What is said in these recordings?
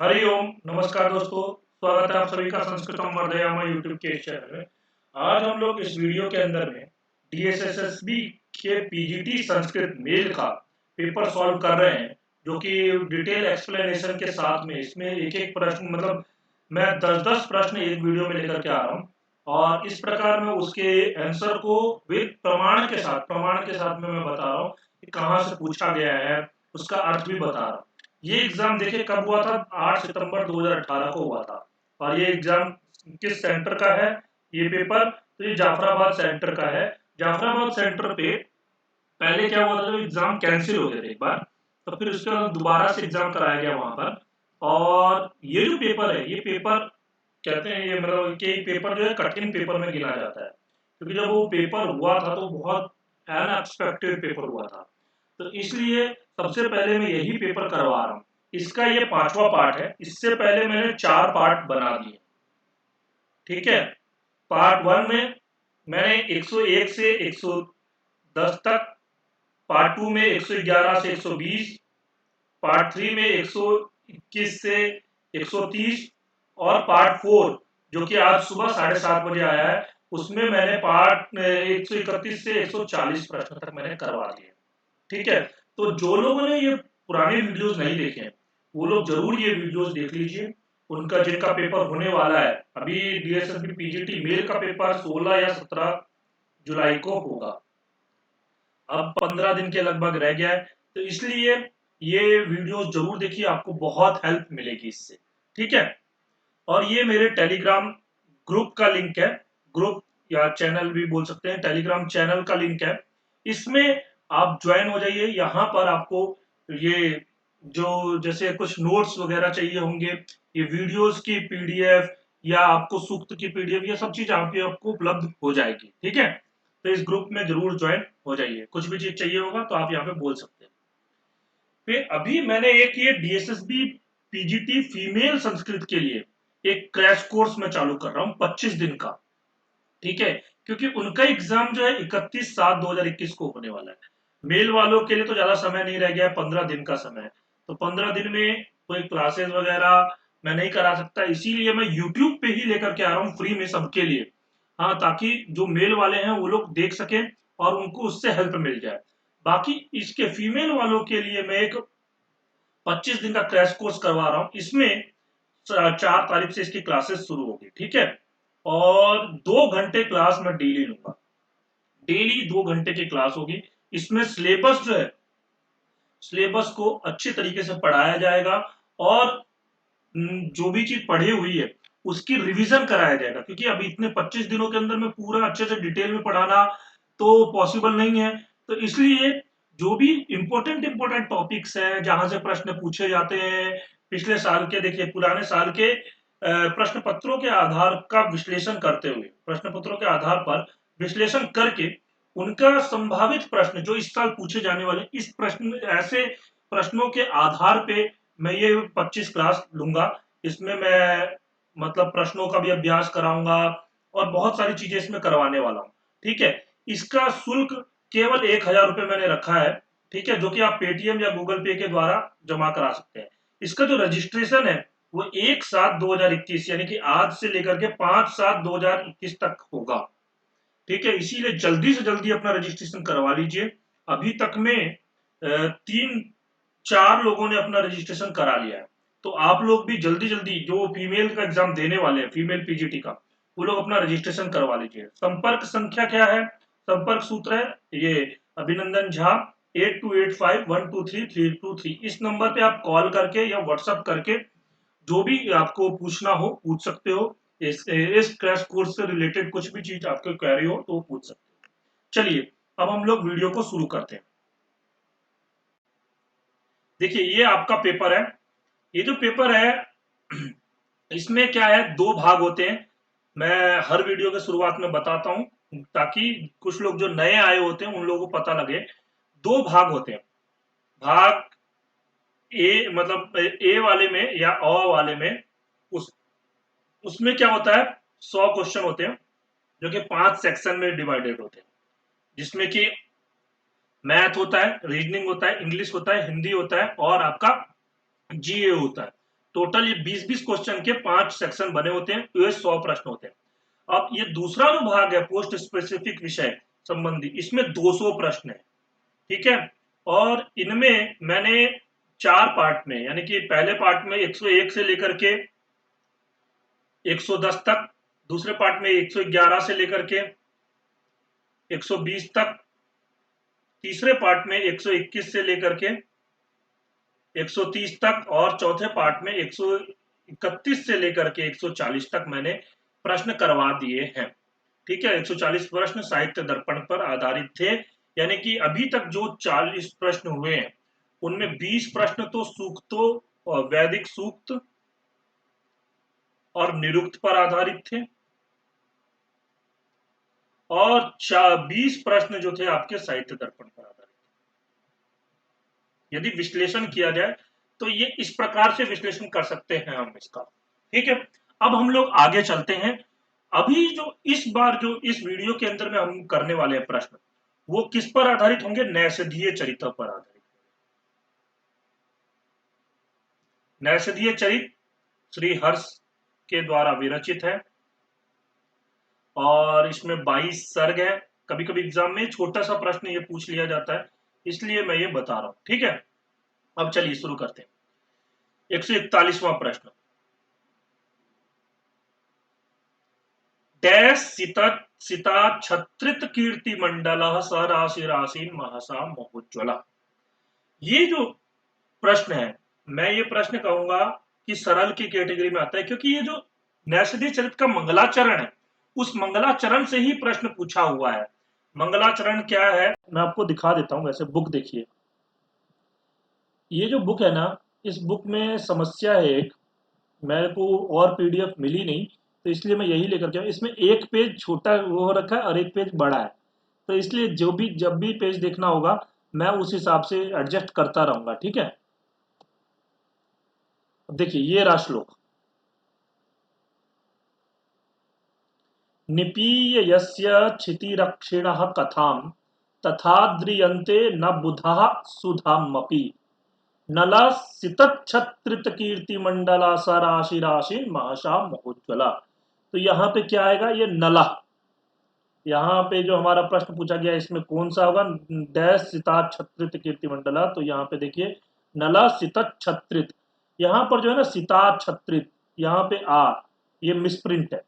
हरि ओम। नमस्कार दोस्तों, स्वागत है आप सभी का संस्कृतम वर्धयामा यूट्यूब के इस चैनल में। आज हम लोग इस वीडियो के अंदर में डीएसएसएसबी के पीजीटी संस्कृत मेल का पेपर सॉल्व कर रहे हैं, जो कि डिटेल एक्सप्लेनेशन के साथ में इसमें एक एक प्रश्न मतलब मैं 10-10 प्रश्न एक वीडियो में लेकर के आ रहा हूँ और इस प्रकार में उसके आंसर को विद प्रमाण के साथ में मैं बता रहा हूँ कि कहाँ से पूछा गया है, उसका अर्थ भी बता रहा हूँ। ये एग्जाम देखिए कब हुआ था? 8 सितंबर 2018 को हुआ था। और ये एग्जाम किस सेंटर का है? ये पेपर तो ये जाफराबाद सेंटर का है। जाफराबाद सेंटर पे पहले क्या हुआ था, जब एग्जाम कैंसिल हो गए थे एक बार, तो फिर उसके बाद दोबारा से एग्जाम कराया गया वहां पर। और ये जो पेपर है, ये पेपर कहते हैं ये मतलब कि पेपर जो है कठिन पेपर में गिना जाता है, क्योंकि जब वो पेपर हुआ था तो बहुत अनएक्सपेक्टेड पेपर हुआ था। तो इसलिए सबसे पहले मैं यही पेपर करवा रहा हूँ। इसका ये 5वां पार्ट है। इससे पहले मैंने 4 पार्ट बना दिए, ठीक है। पार्ट 1 में मैंने 101 से 110 तक, पार्ट 2 में 111 से 120, पार्ट 3 में 121 से 130 और पार्ट 4 जो कि आज सुबह 7:30 बजे आया है, उसमें मैंने पार्ट 131 से 140 प्रश्न तक मैंने करवा दिए, ठीक है। तो जो लोगों ने ये पुराने वीडियोस नहीं देखे हैं, वो लोग जरूर ये वीडियोस देख लीजिए। उनका जिनका पेपर होने वाला है, अभी डीएसएसबी पीजीटी मेल का पेपर 16 या 17 जुलाई को होगा। अब 15 दिन के लगभग रह गया है, तो इसलिए ये वीडियोस जरूर देखिए, आपको बहुत हेल्प मिलेगी इससे, ठीक है। और ये मेरे टेलीग्राम ग्रुप का लिंक है। ग्रुप या चैनल भी बोल सकते हैं, टेलीग्राम चैनल का लिंक है। इसमें आप ज्वाइन हो जाइए। यहाँ पर आपको ये जो जैसे कुछ नोट्स वगैरह चाहिए होंगे, ये वीडियोस की पीडीएफ या आपको सूक्त की पीडीएफ, ये सब चीज आपको उपलब्ध हो जाएगी, ठीक है। तो इस ग्रुप में जरूर ज्वाइन हो जाइए। कुछ भी चीज चाहिए होगा तो आप यहाँ पे बोल सकते हैं। फिर अभी मैंने एक ये डीएसएसबी पीजीटी फीमेल संस्कृत के लिए एक क्रैश कोर्स में चालू कर रहा हूँ 25 दिन का, ठीक है। क्योंकि उनका एग्जाम जो है 31/7/2021 को होने वाला है। मेल वालों के लिए तो ज्यादा समय नहीं रह गया है, 15 दिन का समय है। तो 15 दिन में कोई क्लासेस वगैरह मैं नहीं करा सकता, इसीलिए मैं यूट्यूब पे ही लेकर के आ रहा हूँ फ्री में सबके लिए। हाँ, ताकि जो मेल वाले हैं वो लोग देख सकें और उनको उससे हेल्प मिल जाए। बाकी इसके फीमेल वालों के लिए मैं एक 25 दिन का क्रैश कोर्स करवा रहा हूँ। इसमें 4 तारीख से इसकी क्लासेस शुरू होगी, ठीक है। और 2 घंटे क्लास मैं डेली लूंगा। डेली 2 घंटे की क्लास होगी। इसमें सिलेबस जो है, सिलेबस को अच्छे तरीके से पढ़ाया जाएगा और जो भी चीज पढ़ी हुई है उसकी रिवीजन कराया जाएगा, क्योंकि अभी इतने 25 दिनों के अंदर में पूरा अच्छे से डिटेल में पढ़ाना तो पॉसिबल नहीं है। तो इसलिए जो भी इंपॉर्टेंट टॉपिक्स हैं, जहां से प्रश्न पूछे जाते हैं, पिछले साल के देखिए, पुराने साल के प्रश्न पत्रों के आधार का विश्लेषण करते हुए, प्रश्न पत्रों के आधार पर विश्लेषण करके उनका संभावित प्रश्न जो इस साल पूछे जाने वाले, इस प्रश्न ऐसे प्रश्नों के आधार पे मैं ये 25 क्लास लूंगा। इसमें मैं मतलब प्रश्नों का भी अभ्यास कराऊंगा और बहुत सारी चीजें इसमें करवाने वाला हूँ, ठीक है। इसका शुल्क केवल 1,000 रुपए मैंने रखा है, ठीक है, जो कि आप पेटीएम या गूगल पे के द्वारा जमा करा सकते हैं। इसका जो रजिस्ट्रेशन है वो 1/7/2021 यानी कि आज से लेकर के 5/7/2021 तक होगा, ठीक है। इसीलिए जल्दी से जल्दी अपना रजिस्ट्रेशन करवा लीजिए। अभी तक में 3-4 लोगों ने अपना रजिस्ट्रेशन करा लिया है। तो आप लोग भी जल्दी जल्दी, जो फीमेल का एग्जाम देने वाले हैं, फीमेल पीजीटी का, वो लोग अपना रजिस्ट्रेशन करवा लीजिए। संपर्क संख्या क्या है? संपर्क सूत्र है ये, अभिनंदन झा 8285123323। इस नंबर पे आप कॉल करके या व्हाट्सएप करके जो भी आपको पूछना हो पूछ सकते हो। इस क्रैश कोर्स से रिलेटेड कुछ भी चीज आपको क्वेरी हो तो पूछ सकते हो। चलिए, अब हम लोग वीडियो को शुरू करते हैं। देखिए, ये आपका पेपर है। ये जो पेपर है इसमें क्या है, 2 भाग होते हैं। मैं हर वीडियो के शुरुआत में बताता हूं, ताकि कुछ लोग जो नए आए होते हैं उन लोगों को पता लगे। 2 भाग होते हैं। भाग ए मतलब ए वाले में या अ वाले में, उस उसमें क्या होता है, 100 क्वेश्चन होते हैं, जो कि 5 सेक्शन में डिवाइडेड होते हैं। जिसमें कि मैथ होता है, रीजनिंग होता है, इंग्लिश होता है, हिंदी होता है और आपका जीए होता है। टोटल ये 20-20 क्वेश्चन के 5 सेक्शन बने होते हैं, तो ये 100 प्रश्न होते हैं। अब ये दूसरा जो भाग है पोस्ट स्पेसिफिक विषय संबंधी, इसमें 200 प्रश्न है, ठीक है। और इनमें मैंने 4 पार्ट में, यानी कि पहले पार्ट में 101 से लेकर के 110 तक, दूसरे पार्ट में 111 से लेकर के 120 तक, तीसरे पार्ट में 121 से लेकर के 130 तक, और चौथे पार्ट में 131 से लेकर के 140 तक मैंने प्रश्न करवा दिए हैं, ठीक है। 140 प्रश्न साहित्य दर्पण पर आधारित थे, यानी कि अभी तक जो 40 प्रश्न हुए हैं उनमें 20 प्रश्न तो सूक्तों और वैदिक सूक्त और निरुक्त पर आधारित थे, और 20 प्रश्न जो थे आपके साहित्य दर्पण पर आधारित। यदि विश्लेषण किया जाए तो ये इस प्रकार से विश्लेषण कर सकते हैं हम इसका, ठीक है। अब हम लोग आगे चलते हैं। अभी जो इस बार जो इस वीडियो के अंदर में हम करने वाले हैं प्रश्न, वो किस पर आधारित होंगे? नैषधीय चरित्र पर आधारित। नैषधीय चरित्र श्री हर्ष के द्वारा विरचित है, और इसमें 22 सर्ग है। कभी कभी एग्जाम में छोटा सा प्रश्न ये पूछ लिया जाता है, इसलिए मैं ये बता रहा हूं, ठीक है। अब चलिए शुरू करते हैं। 141वां प्रश्न, डैश सिता छत्रित कीर्ति मंडल स राशि राशि महसा महोज्वला। ये जो प्रश्न है, मैं ये प्रश्न कहूंगा कि सरल की कैटेगरी में आता है, क्योंकि ये जो नैषधीय चरित्र का मंगलाचरण है, उस मंगलाचरण से ही प्रश्न पूछा हुआ है। मंगलाचरण क्या है, मैं आपको दिखा देता हूं। वैसे बुक देखिए, ये जो बुक है ना, इस बुक में समस्या है एक, मेरे को और पीडीएफ मिली नहीं, तो इसलिए मैं यही लेकर के आया। इसमें एक पेज छोटा वो हो रखा है और एक पेज बड़ा है, तो इसलिए जब भी पेज देखना होगा मैं उस हिसाब से एडजस्ट करता रहूंगा, ठीक है। देखिए ये रहा श्लोक, निपीय यस्य क्षितिरक्षिणः कथां तथाद्रियन्ते न बुधः सुधामपि नला स राशि राशि महसा महोज्वला। तो यहाँ पे क्या आएगा? ये नला। यहाँ पे जो हमारा प्रश्न पूछा गया इसमें कौन सा होगा? डैश सिता छत्रित कीर्ति मंडला। तो यहाँ पे देखिए नला सित छत्रित, यहाँ पर जो है ना सिता छत्रित, यहाँ पे आ, ये मिसप्रिंट है।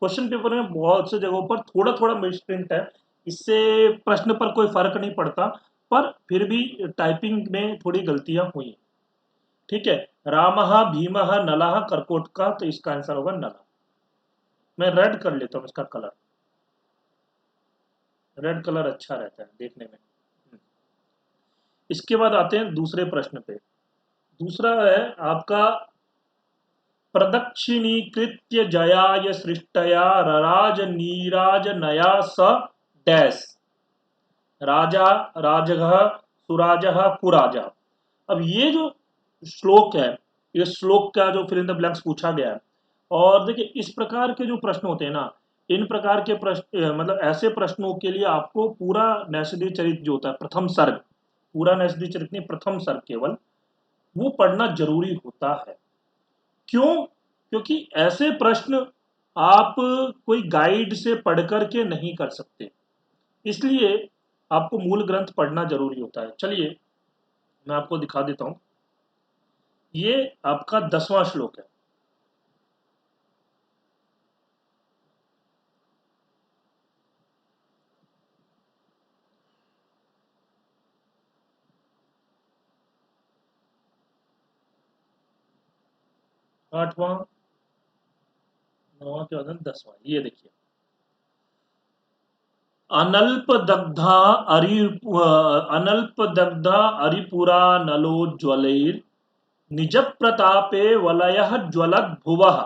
क्वेश्चन पेपर में बहुत से जगहों पर थोड़ा थोड़ा मिसप्रिंट है, इससे प्रश्न पर कोई फर्क नहीं पड़ता, पर फिर भी टाइपिंग में थोड़ी गलतियां हुई, ठीक है। रामः भीमः नलः कर्कोटकः, तो इसका आंसर होगा नला। मैं रेड कर लेता हूं इसका कलर, रेड कलर अच्छा रहता है देखने में। इसके बाद आते हैं दूसरे प्रश्न पे। दूसरा है आपका, प्रदक्षिणीकृत्य जयाय सृष्टया रराज नीराज नया स डैश राजा राजगः सुराजः कुराजा। अब ये जो श्लोक है, ये श्लोक का जो फिल इन द ब्लैंक्स पूछा गया है, और देखिए इस प्रकार के जो प्रश्न होते हैं ना, इन प्रकार के प्रश्न मतलब ऐसे प्रश्नों के लिए आपको पूरा नैषधीय चरित्र जो होता है, प्रथम सर्ग, पूरा नैषधीय चरित्र नहीं, प्रथम सर्ग केवल, वो पढ़ना जरूरी होता है। क्यों? क्योंकि ऐसे प्रश्न आप कोई गाइड से पढ़ करके नहीं कर सकते, इसलिए आपको मूल ग्रंथ पढ़ना जरूरी होता है। चलिए मैं आपको दिखा देता हूं, ये आपका 10वां श्लोक है। आठवां, नौवां के बाद 10वां, ये देखिए, अनल्प दग्धा अरिपुरा नलोज्वलैर् निज प्रतापे वलयः ज्वलद् भुवः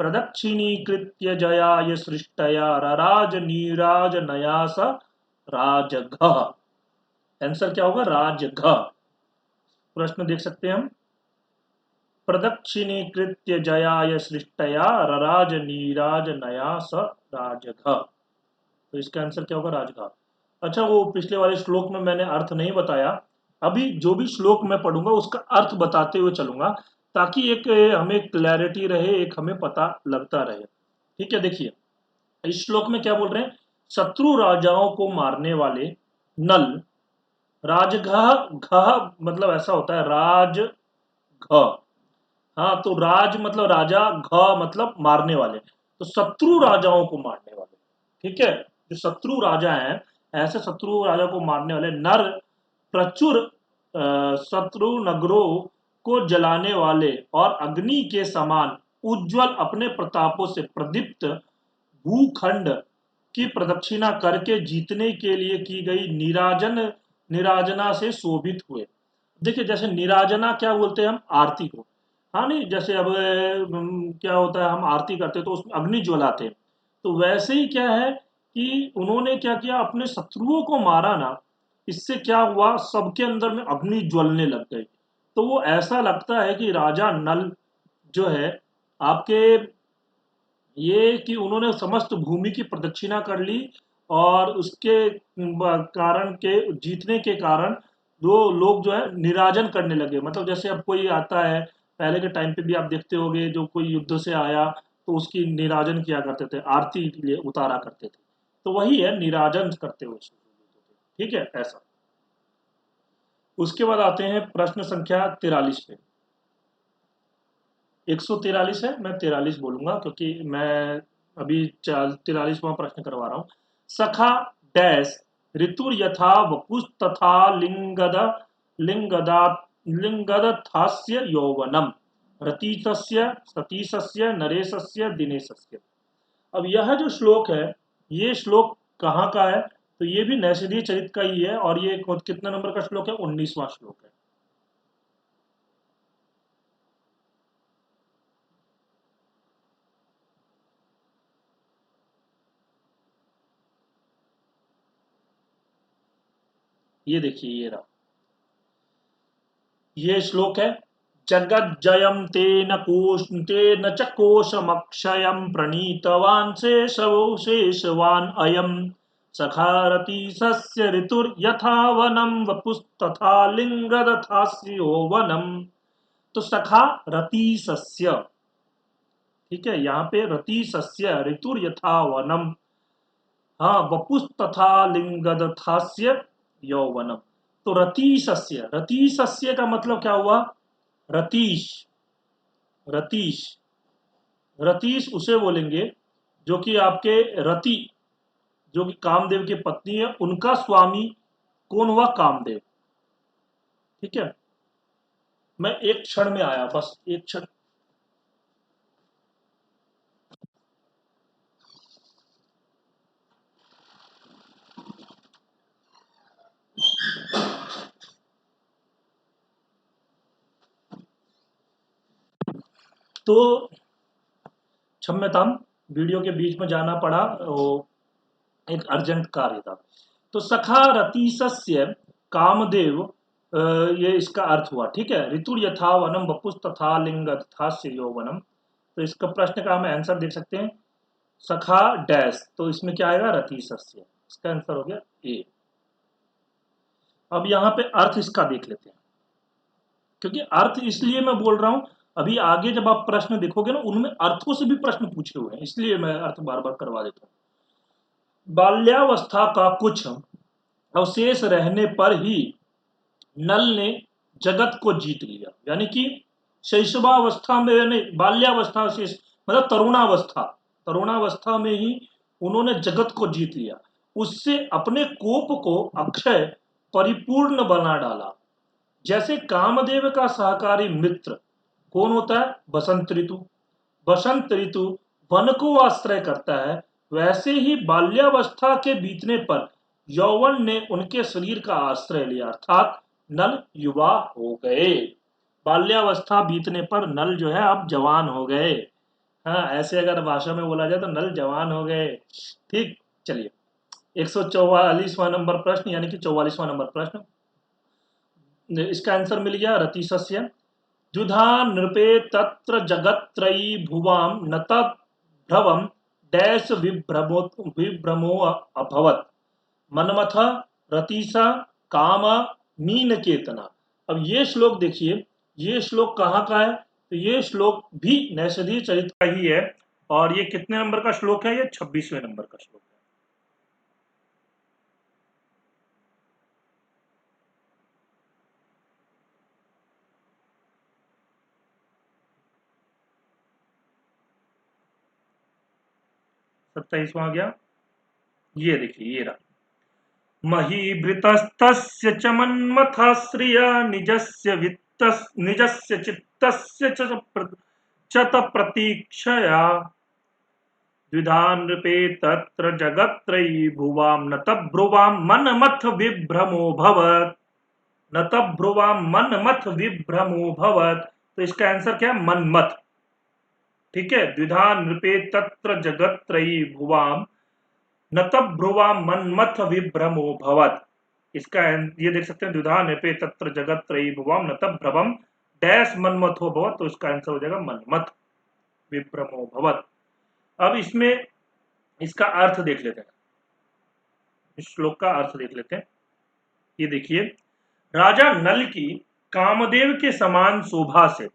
प्रदक्षिणीकृत्य जयाय सृष्टया रराज नीराज नयास राजघः। आंसर क्या होगा? राजघः। प्रश्न देख सकते हैं हम, प्रदक्षिणीकृत्य जयाय सृष्टया रराज नीराज नयास राजघः। तो इसका आंसर क्या होगा? राजघाट। अच्छा, वो पिछले वाले श्लोक में मैंने अर्थ नहीं बताया, अभी जो भी श्लोक मैं पढ़ूंगा उसका अर्थ बताते हुए चलूंगा, ताकि एक हमें क्लैरिटी रहे, एक हमें पता लगता रहे। ठीक है, देखिए इस श्लोक में क्या बोल रहे हैं, शत्रु राजाओं को मारने वाले नल, राजघः, घः मतलब ऐसा होता है राज घ, हाँ तो राज मतलब राजा, घ मतलब मारने वाले, तो शत्रु राजाओं को मारने वाले। ठीक है, जो शत्रु राजा हैं, ऐसे शत्रु राजा को मारने वाले नर, प्रचुर शत्रु नगरों को जलाने वाले और अग्नि के समान उज्जवल अपने प्रतापों से प्रदीप्त भूखंड की प्रदक्षिणा करके जीतने के लिए की गई निराजना से शोभित हुए। देखिए जैसे निराजना क्या बोलते हैं हम, आरती को। हाँ नहीं, जैसे अब क्या होता है, हम आरती करते हैं तो उसमें अग्नि ज्वलाते हैं, तो वैसे ही क्या है कि उन्होंने क्या किया, अपने शत्रुओं को मारा ना, इससे क्या हुआ, सबके अंदर में अग्नि ज्वलने लग गई। तो वो ऐसा लगता है कि राजा नल जो है आपके, ये कि उन्होंने समस्त भूमि की प्रदक्षिणा कर ली, और उसके कारण के जीतने के कारण वो लोग जो है निराजन करने लगे। मतलब जैसे अब कोई आता है, पहले के टाइम पे भी आप देखते होंगे, जो कोई युद्ध से आया तो उसकी निराजन किया करते थे, आरती के लिए उतारा करते थे, तो वही है निराजन करते हुए। ठीक है ऐसा। उसके बाद आते हैं प्रश्न संख्या 43 पे। 143 है, मैं 43 बोलूंगा क्योंकि मैं अभी 43वां प्रश्न करवा रहा हूं। सखा डैश ऋतुर यथा वपुस तथा लिंगदा लिंगदथास्य यौवनम रतीतस्य सतीशस्य नरेशस्य दिनेशस्य। अब यह जो श्लोक है, ये श्लोक कहाँ का है, तो ये भी नैषधीय चरित का ही है, और ये कितना नंबर का श्लोक है, 19वां श्लोक है। ये देखिए ये रहा, ये श्लोक है। जगज्जयं तेन तेन च कोशमक्षयं प्रणीतवान् शेषवो शेषवान् अयम् सखारति सस्य ऋतुर्यथा वनं वपुस्तथा लिंगदथास्य यौवनम्। तो सखा रति सस्य, ठीक है, यहाँ पे रति सस्य ऋतुर्यथा वनम, हाँ वपुस तथा लिंगदथास्य यौवनम। तो रति सस्य का मतलब क्या हुआ, रतीश, रतीश, रतीश उसे बोलेंगे जो कि आपके रति, जो कि कामदेव की पत्नी है, उनका स्वामी कौन हुआ, कामदेव। ठीक है, मैं एक क्षण में आया, बस एक क्षण। तो क्षम्यताम, वीडियो के बीच में जाना पड़ा, वो एक अर्जेंट कार्य था। तो सखा रतीसस्य कामदेव, ये इसका अर्थ हुआ। ठीक है, ऋतु यथा वनम वपुस तथा लिंग तथास्य यौवनम। तो इसका प्रश्न का हम आंसर देख सकते हैं, सखा डैश, तो इसमें क्या आएगा, रतीसस्य, इसका आंसर हो गया ए। अब यहाँ पे अर्थ इसका देख लेते हैं, क्योंकि अर्थ इसलिए मैं बोल रहा हूं, अभी आगे जब आप प्रश्न देखोगे ना, उनमें अर्थों से भी प्रश्न पूछे हुए हैं, इसलिए मैं अर्थ बार बार करवा देता हूँ। बाल्यावस्था का कुछ अवशेष रहने पर ही नल ने जगत को जीत लिया, यानी कि शैशवावस्था में नहीं, बाल्यावस्था से मतलब तरुणावस्था, तरुणावस्था में ही उन्होंने जगत को जीत लिया, उससे अपने कोप को अक्षय परिपूर्ण बना डाला। जैसे कामदेव का सहकारी मित्र कौन होता है, बसंत ऋतु, बसंत ऋतु वन को आश्रय करता है, वैसे ही बाल्यावस्था के बीतने पर यौवन ने उनके शरीर का आश्रय लिया, अर्थात नल युवा हो गए। बाल्यावस्था बीतने पर नल जो है अब जवान हो गए। हाँ, ऐसे अगर भाषा में बोला जाए तो नल जवान हो गए। ठीक, चलिए 144वां नंबर प्रश्न, यानी कि 44वां नंबर प्रश्न, इसका आंसर मिल गया, रतिशस्य जुधा नृपे तत्र जगत्त्रयी भुवाम न तद्भ्रवम डैश विभ्रमो अभवत मनमथ रतीसा काम मीन केतना। अब ये श्लोक देखिए, ये श्लोक कहाँ का है, तो ये श्लोक भी नैषधीय चरित्र का ही है। और ये कितने नंबर का श्लोक है? ये 26वें नंबर का श्लोक है। सत्ताईसवां आ गया, ये देखिए, ये रहा। महीभृतस्तस्य च मन्मथः श्रिया निजस्य चित्तस्य च प्रतीक्षया द्विधा नृपे तत्र जगत्त्रयी भुवां न तब्रुवां मनमथ विभ्रमो भवत्। न तब्रुवां मनमथ विभ्रमो भवत्। तो इसका आंसर क्या है? मनमथ। ठीक है, द्विधा नृपे तत्र जगत्त्रयी भुवां न तब्रुवां मनमथ विभ्रमो भवत्। इसका ये देख सकते हैं, द्विधा नृपे तत्र जगत्त्रयी भुवां न तब्रवम डैश मनमथो भवत्। तो इसका आंसर हो जाएगा मनमथ विभ्रमो भवत्। अब इसमें इसका अर्थ देख लेते हैं, इस श्लोक का अर्थ देख लेते हैं। ये देखिए, राजा नल की कामदेव के समान शोभा से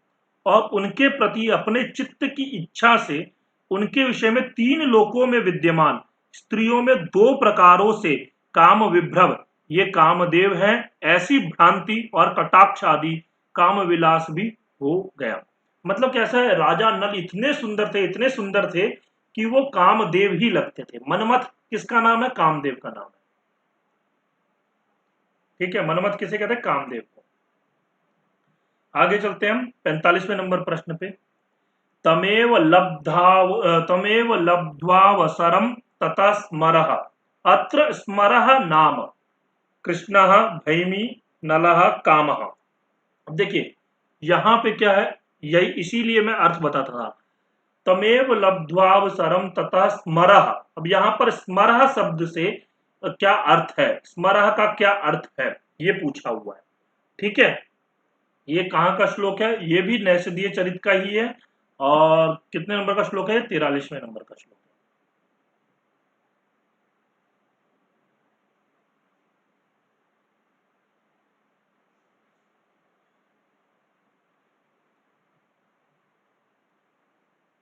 और उनके प्रति अपने चित्त की इच्छा से उनके विषय में तीन लोकों में विद्यमान स्त्रियों में दो प्रकारों से काम विभ्रव ये कामदेव है, ऐसी भ्रांति और कटाक्ष आदि काम विलास भी हो गया। मतलब कैसा है? राजा नल इतने सुंदर थे, इतने सुंदर थे कि वो कामदेव ही लगते थे। मनमथ किसका नाम है? कामदेव का नाम है। ठीक है, मनमथ किसे कहते हैं? कामदेव को। आगे चलते हैं हम 45वें नंबर प्रश्न पे। तमेव लब्ध्वावसरम ततः स्मरः अत्र स्मरः नाम कृष्णः भैमी नलः कामः। अब देखिए, यहां पे क्या है, यही इसीलिए मैं अर्थ बताता था। तमेव लब्ध्वावसरम ततः स्मरः। अब यहां पर स्मरः शब्द से क्या अर्थ है, स्मरः का क्या अर्थ है, ये पूछा हुआ है। ठीक है, ये कहां का श्लोक है? ये भी नैषधीय चरित का ही है। और कितने नंबर का श्लोक है? 43वें नंबर का श्लोक है।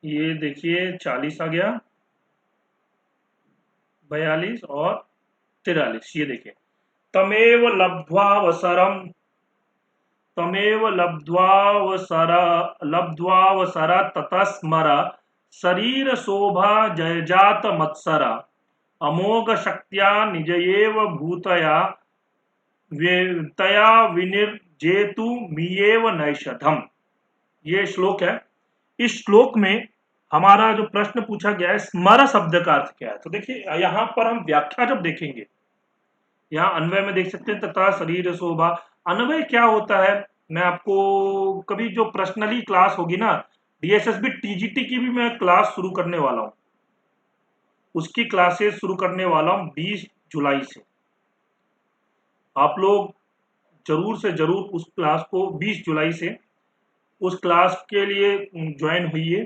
ये देखिए, 40 आ गया, 42 और 43। ये देखिए, तमेव लब्ध्वावसरम तमेव लब्ध्वावसरा ततः स्मर शरीर शोभा जयजात मत्सरा अमोघ शक्त्या निजयेव भूतया तया विनिर्जेतु मियेव नैषधम। ये श्लोक है। इस श्लोक में हमारा जो प्रश्न पूछा गया है, स्मर शब्द का अर्थ क्या है? तो देखिए, यहां पर हम व्याख्या जब देखेंगे, यहाँ अन्वय में देख सकते हैं, तथा शरीर शोभा। अन्वय क्या होता है, मैं आपको कभी जो पर्सनली क्लास होगी ना, डीएसएसबी टीजीटी की भी मैं क्लास शुरू करने वाला हूँ। उसकी क्लासेस शुरू करने वाला हूँ 20 जुलाई से। आप लोग जरूर से जरूर उस क्लास को 20 जुलाई से उस क्लास के लिए ज्वाइन हुई।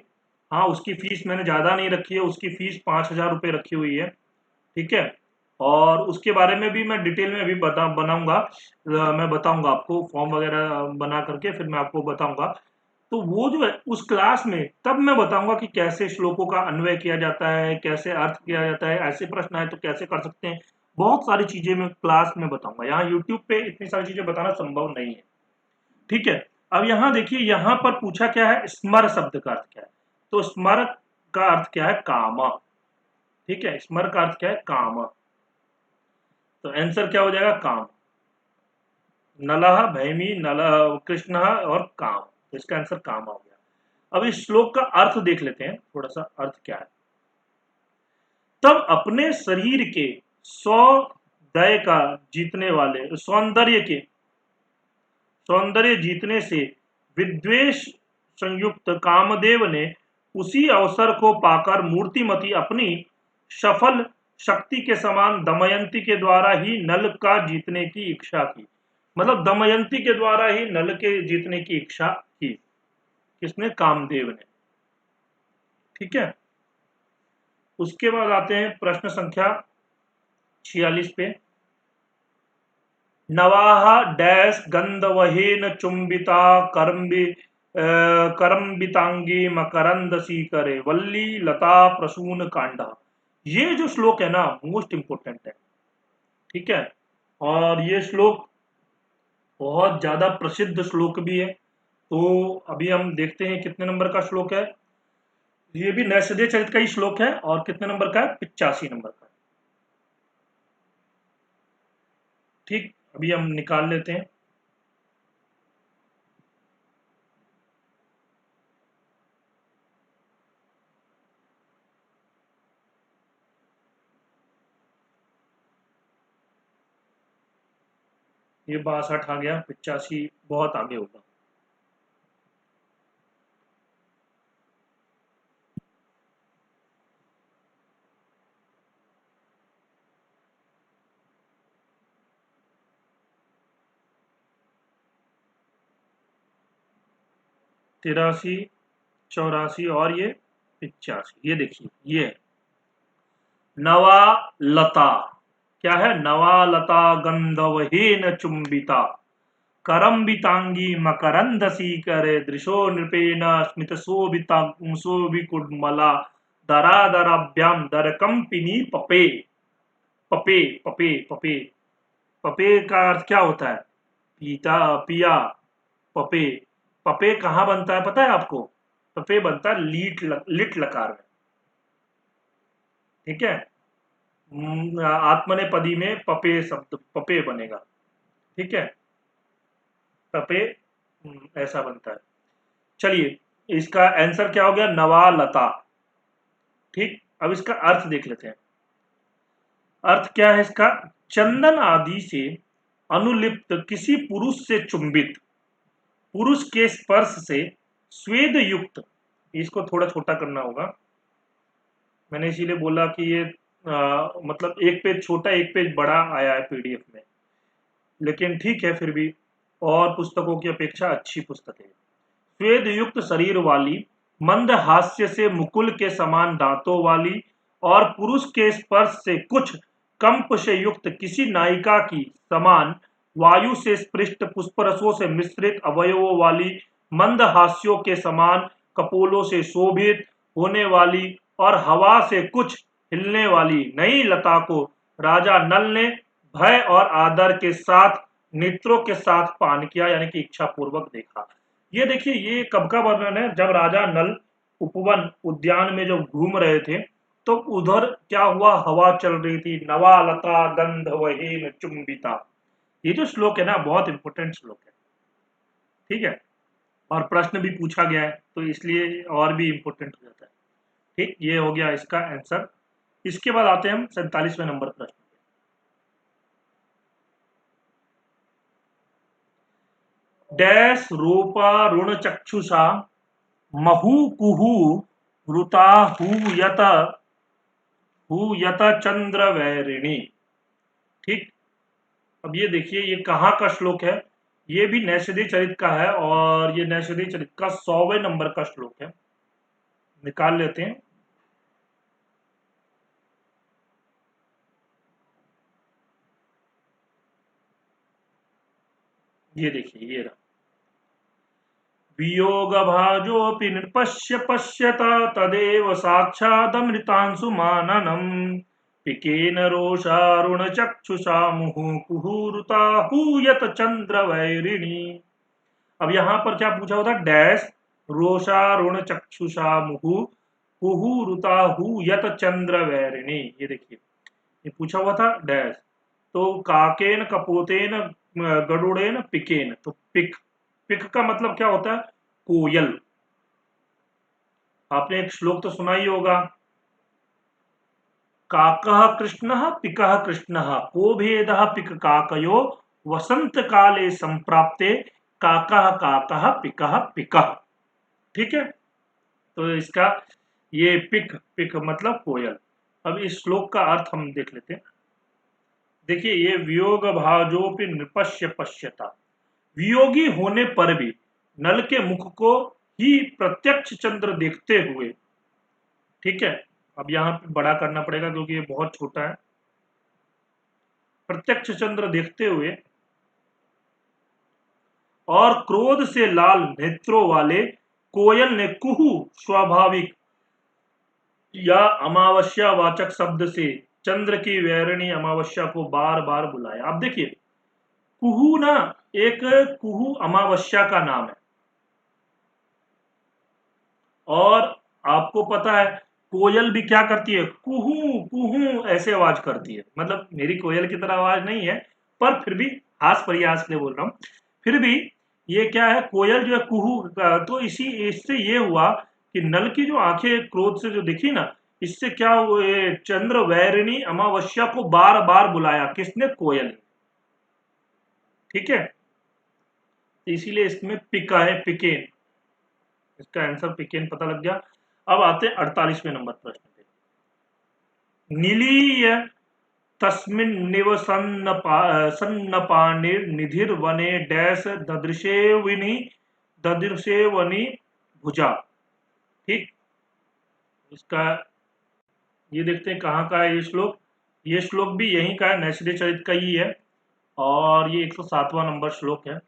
हाँ, उसकी फीस मैंने ज़्यादा नहीं रखी है, उसकी फीस 5,000 रुपये रखी हुई है। ठीक है, और उसके बारे में भी मैं डिटेल में अभी बनाऊंगा। मैं बताऊंगा आपको, फॉर्म वगैरह बना करके फिर मैं आपको बताऊंगा। तो वो जो है उस क्लास में तब मैं बताऊंगा कि कैसे श्लोकों का अन्वय किया जाता है, कैसे अर्थ किया जाता है, ऐसे प्रश्न आए तो कैसे कर सकते हैं। बहुत सारी चीजें मैं क्लास में बताऊंगा। यहाँ यूट्यूब पे इतनी सारी चीजें बताना संभव नहीं है। ठीक है, अब यहाँ देखिए, यहाँ पर पूछा क्या है, स्मर शब्द का अर्थ क्या है? तो स्मर का अर्थ क्या है? काम। ठीक है, स्मर का अर्थ क्या है? काम। तो आंसर क्या हो जाएगा? काम। नलः भैमी नल कृष्ण और काम। तो इसका आंसर काम हो गया। अब इस श्लोक का अर्थ देख लेते हैं, थोड़ा सा अर्थ क्या है। तब अपने शरीर के सौंदर्य का जीतने वाले सौंदर्य जीतने से विद्वेष संयुक्त कामदेव ने उसी अवसर को पाकर मूर्तिमती अपनी सफल शक्ति के समान दमयंती के द्वारा ही नल का जीतने की इच्छा की। मतलब दमयंती के द्वारा ही नल के जीतने की इच्छा की। किसने? कामदेव ने। ठीक है, उसके बाद आते हैं प्रश्न संख्या 46 पे। नवाह डैश गंधवहेन चुंबिता कर्मबि करम्बितांगी मकरंद सीकरे वल्ली लता प्रसून कांडा। ये जो श्लोक है ना मोस्ट इंपोर्टेंट है, ठीक है। और ये श्लोक बहुत ज्यादा प्रसिद्ध श्लोक भी है। तो अभी हम देखते हैं कितने नंबर का श्लोक है। ये भी नैषधीय चरित का ही श्लोक है और कितने नंबर का है, 85 नंबर का। ठीक, अभी हम निकाल लेते हैं। ये 62 आ गया, 85 बहुत आगे होगा। तिरासी, 84 और ये 85। ये देखिए ये है नवा लता। क्या है, नवा लता गंधवहीन चुंबिता करम्बितांगी मकरंद सीकरे दृशो नृपेण स्मित शोभिता शोभिकुड्मला दरा दराभ्याम दरकंपिनी पपे। पपे पपे पपे पपे का अर्थ क्या होता है, पीता पिया। पपे, पपे कहाँ बनता है पता है आपको, पपे बनता है लिट लकार में, ठीक है। आत्मनेपदी में पपे शब्द पपे बनेगा, ठीक है। पपे ऐसा बनता है। चलिए, इसका आंसर क्या हो गया, नवा लता। ठीक, अब इसका अर्थ देख लेते हैं। अर्थ क्या है इसका, चंदन आदि से अनुलिप्त किसी पुरुष से चुंबित, पुरुष के स्पर्श से स्वेद युक्त। इसको थोड़ा छोटा करना होगा, मैंने इसीलिए बोला कि ये मतलब एक पेज छोटा एक पेज बड़ा आया है पीडीएफ में, लेकिन ठीक है फिर भी और पुस्तकों की अपेक्षा अच्छी पुस्तक है। स्वेद युक्त शरीर वाली, मंद हास्य से मुकुल के समान दांतों वाली और पुरुष के स्पर्श से कुछ कंप से युक्त किसी नायिका की समान वायु से स्पृष्ट पुष्परसों से मिश्रित अवयवों वाली, मंद हास्यों के समान कपोलों से शोभित होने वाली और हवा से कुछ हिलने वाली नई लता को राजा नल ने भय और आदर के साथ नेत्रों के साथ पान किया, यानी कि इच्छा पूर्वक देखा। ये देखिए ये कब का वर्णन है, जब राजा नल उपवन उद्यान में जब घूम रहे थे तो उधर क्या हुआ, हवा चल रही थी, नवा लता गंध वहीन चुंबिता। ये जो श्लोक है ना बहुत इंपोर्टेंट श्लोक है, ठीक है। और प्रश्न भी पूछा गया है तो इसलिए और भी इंपोर्टेंट हो जाता है। ठीक, ये हो गया इसका आंसर। इसके बाद आते हैं हम 47वें नंबर प्रश्न। डैश रूपा ऋण चक्षुषा महु कुहु रुता हु यत चंद्र वैरिणी। ठीक, अब ये देखिए ये कहाँ का श्लोक है, ये भी नैषधीय चरित का है और ये नैषधीय चरित का 100वें नंबर का श्लोक है। निकाल लेते हैं। ये देखिए ये रहा, वियोग भाजोपि नृपश्य पश्यत तदेव साक्षादमृतांशु माननम पिकेन रोषारुण चक्षुषा मुहु कुहुरुता हूयत चंद्र वैरिणी। अब यहां पर क्या पूछा होता, डैश रोषारुण चक्षुषा मुहु कुहुरुता हूयत चंद्र वैरिणी। ये देखिए ये पूछा हुआ था डैश, तो काकेन कपोतेन गरुड़ेन पिकेन, तो पिक, पिक का मतलब क्या होता है, कोयल। आपने एक श्लोक तो सुना ही होगा, काकः कृष्णः पिकः कृष्णः को भेदः पिक काकयो वसंत काले संप्राप्ते काकः काकः पिकः पिकः। ठीक है, तो इसका ये पिक, पिक मतलब कोयल। अब इस श्लोक का अर्थ हम देख लेते हैं। देखिए ये वियोग भाजोपि नृपश्य पश्यता, वियोगी होने पर भी नल के मुख को ही प्रत्यक्ष चंद्र देखते हुए, ठीक है। अब यहां पे बड़ा करना पड़ेगा क्योंकि ये बहुत छोटा है। प्रत्यक्ष चंद्र देखते हुए और क्रोध से लाल नेत्रों वाले कोयल ने कुहू स्वाभाविक या अमावस्या वाचक शब्द से चंद्र की वैरणी अमावस्या को बार बार बुलाया। अब देखिए, कुहू ना एक कुहू अमावस्या का नाम है। और आपको पता है कोयल भी क्या करती है, कुहू कुहू ऐसे आवाज करती है। मतलब मेरी कोयल की तरह आवाज नहीं है, पर फिर भी हास परिहास के लिए बोल रहा हूं। फिर भी ये क्या है, कोयल जो है कुहू तो इसी इससे ये हुआ कि नल की जो आंखें क्रोध से जो दिखी ना, इससे क्या हुआ, चंद्र वैरिणी अमावस्या को बार बार बुलाया। किसने? कोयल ने। ठीक है, तो इसीलिए इसमें पिका है, पिकेन। इसका आंसर पिकेन पता लग गया। अब आते हैं 48वें नंबर प्रश्न पे। नीलीय तस्मिन्निवसन्नपाणिर्निधिर्वने डैश ददृशेवनि भुजा। ठीक, इसका ये देखते हैं कहाँ का है ये श्लोक। ये श्लोक भी यहीं का है, नैषधीय चरित का ही है। और ये 107वां नंबर श्लोक है।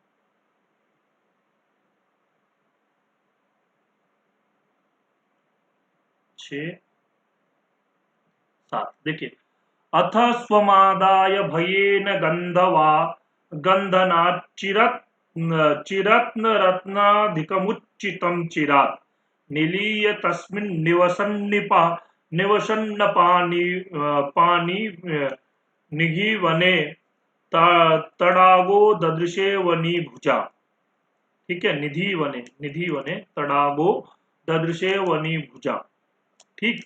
6-7 देखिए। अथ स्वमादाय भयेन गंधवा गंधनाच्चिरत् चिरत्नरत्नाधिकमुच्चितं चिरात् निलीय तस्मिन् निवसन्नपानि पानि निघिवने तडागो ददृशे वनी भुजा। ठीक है, निधि वने तडागो ददृशे वनी भुजा। ठीक,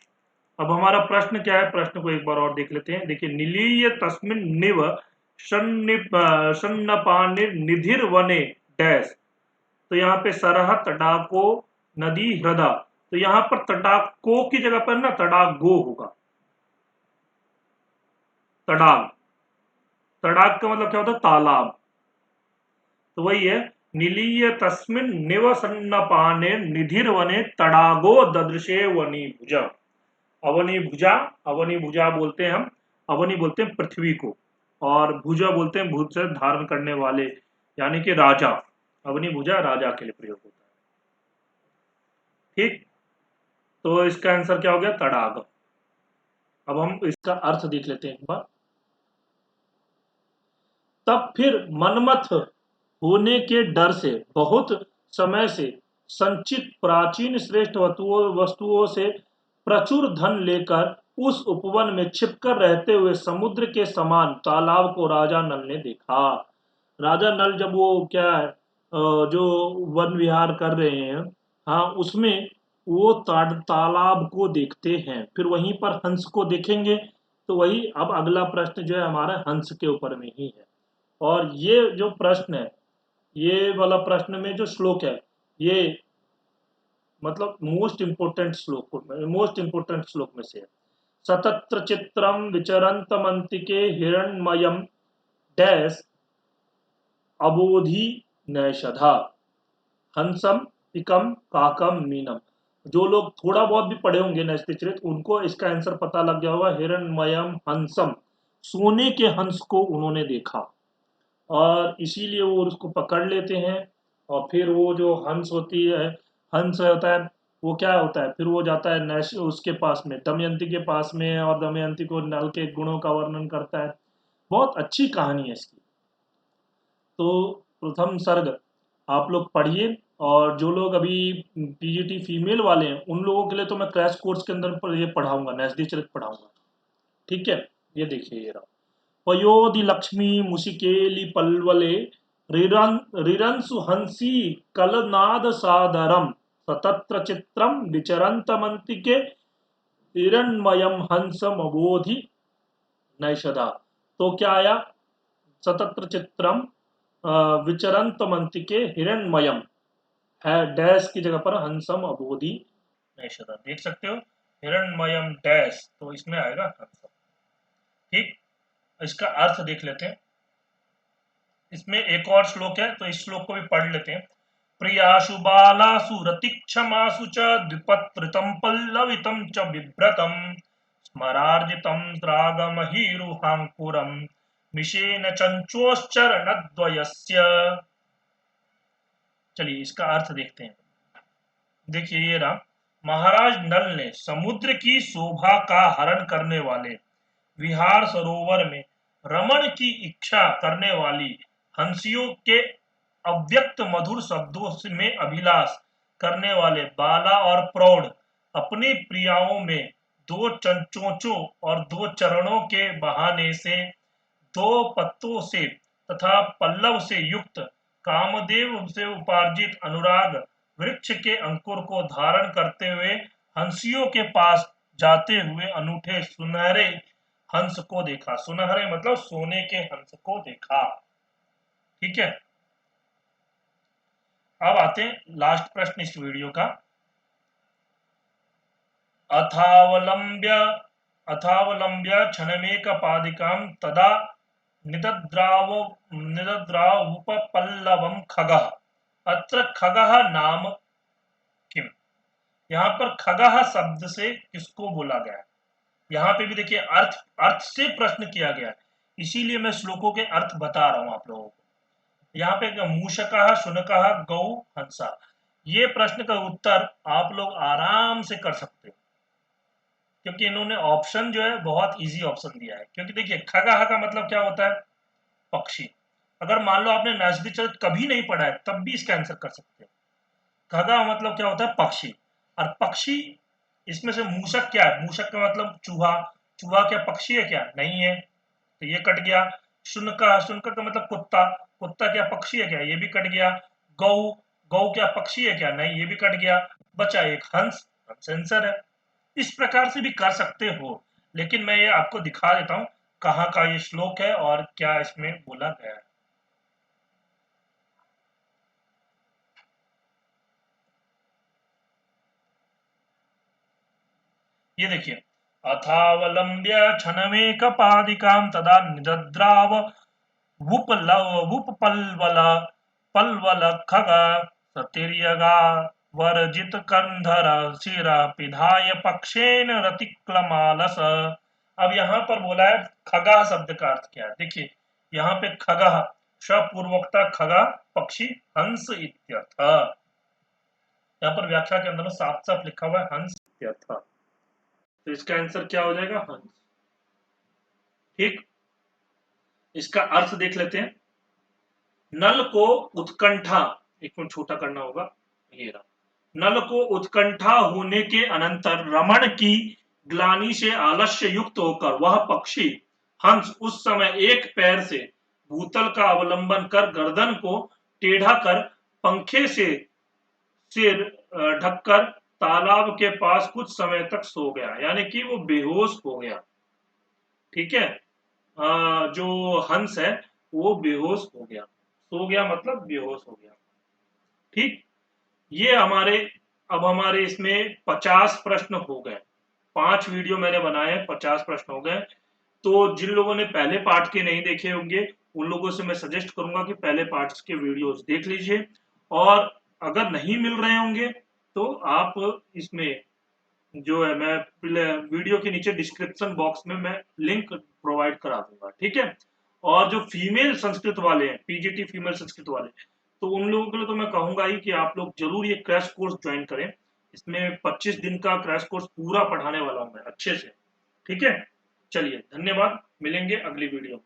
अब हमारा प्रश्न क्या है, प्रश्न को एक बार और देख लेते हैं। देखिए, निलीय तस्मिन निव सन्नपानिर निधिर वने डैश। तो यहाँ पे सरह तडाको नदी हृदा। तो यहाँ पर तडाको की जगह पर ना तडागो होगा। तडाग, तडाग का मतलब क्या होता है? तालाब। तो वही है, निलीय तस्मिन निवसन्नपाने निधिर वने तडागो ददृशे वनी भुजा। अवनी भुजा, अवनी भुजा बोलते हैं हम, अवनी बोलते हैं पृथ्वी को, और भुजा बोलते हैं भूत से धारण करने वाले, यानी कि राजा। अवनी भुजा राजा के लिए प्रयोग होता है। ठीक, तो इसका आंसर क्या हो गया? तड़ाग। अब हम इसका अर्थ देख लेते हैं एक बार। तब फिर मनमथ होने के डर से बहुत समय से संचित प्राचीन श्रेष्ठ वस्तुओं से प्रचुर धन लेकर उस उपवन में छिपकर रहते हुए समुद्र के समान तालाब को राजा नल ने देखा। राजा नल जब वो क्या है, जो वन विहार कर रहे हैं, हाँ, उसमें वो तालाब को देखते हैं, फिर वहीं पर हंस को देखेंगे। तो वही अब अगला प्रश्न जो है हमारा हंस के ऊपर में ही है। और ये जो प्रश्न है, ये वाला प्रश्न में जो श्लोक है, ये मतलब मोस्ट इंपोर्टेंट श्लोक में से है। सतत्र चित्रम विचरंत मंतिके हिरण्मयम डैश अबोधि नैषधा हंसम पिकम काकम मीनम। जो लोग थोड़ा बहुत भी पढ़े होंगे नैष्ठिक चरित, उनको इसका आंसर पता लग गया होगा। हिरण्मयम हंसम, सोने के हंस को उन्होंने देखा, और इसीलिए वो उसको पकड़ लेते हैं। और फिर वो जो हंस होती है, हंस होता है, वो क्या होता है, फिर वो जाता है नैश उसके पास में, दमयंती के पास में, और दमयंती को नल के गुणों का वर्णन करता है। बहुत अच्छी कहानी है इसकी। तो प्रथम सर्ग आप लोग पढ़िए। और जो लोग अभी पीजीटी फीमेल वाले हैं, उन लोगों के लिए तो मैं क्रैश कोर्स के अंदर पर ये पढ़ाऊंगा, नैष्ठिक चरित पढ़ाऊंगा। ठीक है, ये देखिए ये रहा। पयोधि लक्ष्मी मुशिकेली पल्वले रिरंसु हंसी कलनाद सादरम सतत्र चित्रम विचरंतमंतिके हिरण्मयम हंसम अबोधि नैषधा। तो क्या आया? सतत्र चित्रम विचरंतमंतिके हिरण्मयम है, डैश की जगह पर हंसम अबोधि नैषधा। देख सकते हो, हिरण्मयम डैश, तो इसमें आएगा हंसम। ठीक, इसका अर्थ देख लेते हैं। इसमें एक और श्लोक है, तो इस श्लोक को भी पढ़ लेते हैं। प्रियाशु बालासु रतिक्षमासु च द्विपत्रितं पल्लवितं च बिभ्रतं स्मरार्जितं रागमहीरुहाङ्कुरं मिशेन चञ्चोश्चरणद्वयस्य। चलिए इसका अर्थ देखते हैं। देखिए ये रहा, महाराज नल ने समुद्र की शोभा का हरण करने वाले, विहार सरोवर में रमण की इच्छा करने वाली हंसियों के अव्यक्त मधुर शब्दों में अभिलाष करने वाले बाला और प्रौढ़ अपनी प्रियाओं में दो चंचोचों और दो चरणों के बहाने से, दो पत्तों से तथा पल्लव से युक्त कामदेव से उपार्जित अनुराग वृक्ष के अंकुर को धारण करते हुए हंसियों के पास जाते हुए अनूठे सुनहरे हंस को देखा। सुनहरे मतलब सोने के हंस को देखा। ठीक है, अब आते हैं लास्ट प्रश्न इस वीडियो का। अथावलंब्य अथावलंब्य क्षणमेक पादिकां तदा निदद्रावुपपल्लवं खगः। अत्र खगः नाम किम। यहाँ पर खगः शब्द से किसको बोला गया है? यहाँ पे भी देखिए अर्थ अर्थ से प्रश्न किया गया है, इसीलिए मैं श्लोकों के अर्थ बता रहा हूं आप लोगों को। यहाँ पे मूषकः, शुनकः, गौ, हंसा, ये प्रश्न का उत्तर आप लोग आराम से कर सकते हो, क्योंकि इन्होंने ऑप्शन जो है बहुत इजी ऑप्शन दिया है। क्योंकि देखिए खगः का मतलब क्या होता है? पक्षी। अगर मान लो आपने नाचती चरित कभी नहीं पढ़ा है तब भी इसका आंसर कर सकते हैं। खगा मतलब क्या होता है? पक्षी। और पक्षी इसमें से मूषक क्या है? मूषक का मतलब चूहा। चूहा क्या पक्षी है? क्या नहीं है, तो ये कट गया। शुनका, शुनका का मतलब कुत्ता। कुत्ता क्या पक्षी है? क्या, ये भी कट गया। गौ, गौ क्या पक्षी है? क्या नहीं, ये भी कट गया। बचा एक हंस, हंस आंसर है। इस प्रकार से भी कर सकते हो, लेकिन मैं ये आपको दिखा देता हूं कहाँ का ये श्लोक है और क्या इसमें बोला गया है। ये देखिए, अथावलंब्य क्षणमेक पादिकां तदा निदद्राव वुपपल्वल पल्वल खग सतिर्यगा वर्जित कंधर शिरा पिधाय पक्षेन रतिक्लमालस। अब यहाँ पर बोला है खगा शब्द का अर्थ क्या है। देखिए यहाँ पे खगा सपूर्वकता खगा पक्षी हंस इत्यर्थ। यहाँ पर व्याख्या के अंदर में साफ साफ लिखा हुआ है हंस इत्यर्थ, तो इसका आंसर क्या हो जाएगा? हंस। ठीक, इसका अर्थ देख लेते हैं। नल को उत्कंठा, एक मिनट छोटा करना होगा, ये रहा। नल को उत्कंठा होने के अनंतर रमण की ग्लानि से आलस्य युक्त होकर वह पक्षी हंस उस समय एक पैर से भूतल का अवलंबन कर गर्दन को टेढ़ा कर पंखे से सिर ढककर तालाब के पास कुछ समय तक सो गया, यानी कि वो बेहोश हो गया। ठीक है, जो हंस है वो बेहोश हो गया। सो गया मतलब बेहोश हो गया। ठीक, ये हमारे अब हमारे इसमें 50 प्रश्न हो गए। 5 वीडियो मैंने बनाए, 50 प्रश्न हो गए। तो जिन लोगों ने पहले पार्ट के नहीं देखे होंगे उन लोगों से मैं सजेस्ट करूंगा कि पहले पार्ट्स के वीडियोस देख लीजिए, और अगर नहीं मिल रहे होंगे तो आप इसमें जो है मैं वीडियो के नीचे डिस्क्रिप्शन बॉक्स में मैं लिंक प्रोवाइड करा दूंगा। ठीक है, और जो फीमेल संस्कृत वाले हैं, पीजीटी फीमेल संस्कृत वाले, तो उन लोगों के लिए तो मैं कहूंगा ही कि आप लोग जरूर ये क्रैश कोर्स ज्वाइन करें। इसमें 25 दिन का क्रैश कोर्स पूरा पढ़ाने वाला हूं मैं अच्छे से। ठीक है, चलिए धन्यवाद, मिलेंगे अगली वीडियो।